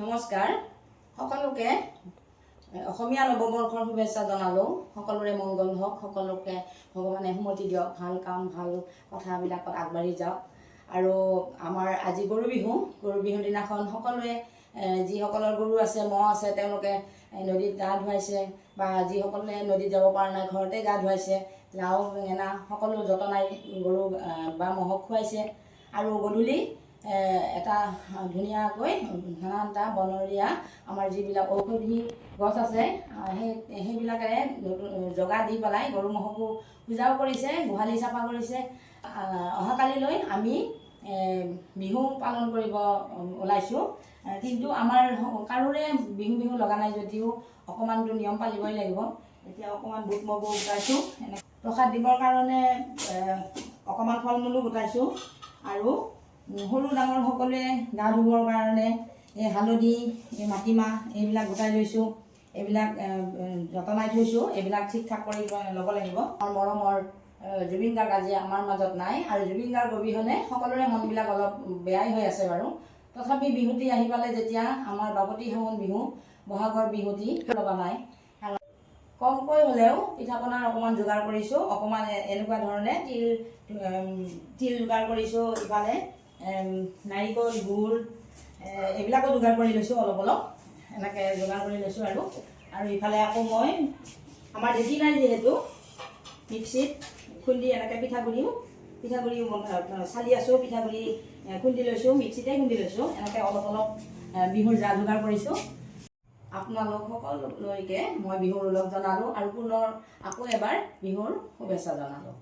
নমস্কাৰ সকলোকে অসমীয়া নৱবৰ্ষৰ শুভেচ্ছা জনালোঁ। সকলোৰে মংগল হওক, সকলোকে ভগৱানে সুমতি দিয়ক, ভাল কাম ভাল কথাবিলাকত আগবাঢ়ি যাওক। আৰু আমাৰ আজি গৰু বিহুৰ দিনাখন সকলোৱে যিসকলৰ গৰু আছে, ম'হ আছে, তেওঁলোকে নদীত গা ধুৱাইছে, বা যিসকলে নদীত যাব পৰা নাই ঘৰতে গা ধুৱাইছে, লাও বেঙেনা সকলো যতনাই গৰু বা ম'হক খুৱাইছে। আৰু গধূলি এটা ধুনীয়াকৈ নানানটা বনৰীয়া আমাৰ যিবিলাক ঔষধি গছ আছে সেইবিলাকেৰে জগা দি পেলাই গৰু ম'হকো পূজাও কৰিছে, গোহালি চাফা কৰিছে। অহাকালিলৈ আমি বিহু পালন কৰিব ওলাইছোঁ, কিন্তু আমাৰ কাৰোৰে বিহু লগা নাই যদিও অকণমানটো নিয়ম পালিবই লাগিব। এতিয়া অকণমান বুট মগু গোটাইছোঁ, প্ৰসাদ দিবৰ কাৰণে অকণমান ফল মূলো গোটাইছোঁ। আৰু সৰু ডাঙৰ সকলোৱে গা ধুবৰ কাৰণে এই হালধি, এই মাটিমাহ এইবিলাক গোটাই লৈছোঁ, এইবিলাক যতনাই থৈছোঁ। এইবিলাক ঠিক ঠাক কৰি ল'ব লাগিব। আমাৰ মৰমৰ জুবিন গাৰ্গ আজি আমাৰ মাজত নাই, আৰু জুবিন গাৰ্গ অবিহনে সকলোৰে মনবিলাক অলপ বেয়াই হৈ আছে বাৰু। তথাপি বিহুটি আহি পালে যেতিয়া আমাৰ বাপতি সাহোন বিহু, বহাগৰ বিহুটি লগা নাই। কমকৈ হ'লেও পিঠা পনাৰ অকণমান যোগাৰ কৰিছোঁ। অকণমান এনেকুৱা ধৰণে তিল যোগাৰ কৰিছোঁ, ইফালে নাৰিকল, গুৰ এইবিলাকো যোগাৰ কৰি লৈছোঁ, অলপ এনেকৈ যোগাৰ কৰি লৈছোঁ। আৰু ইফালে আকৌ মই আমাৰ ঢেঁকী নাই যিহেতু, মিক্সিত খুন্দি এনেকৈ পিঠাগুড়িও চালি আছোঁ, পিঠাগুড়ি খুন্দি লৈছোঁ, মিক্সিতে খুন্দি লৈছোঁ। এনেকৈ অলপ বিহুৰ যা যোগাৰ কৰিছোঁ। আপোনালোক সকলোলৈকে মই বিহুৰ ওলগ জনালোঁ, আৰু পুনৰ আকৌ এবাৰ বিহুৰ শুভেচ্ছা জনালোঁ।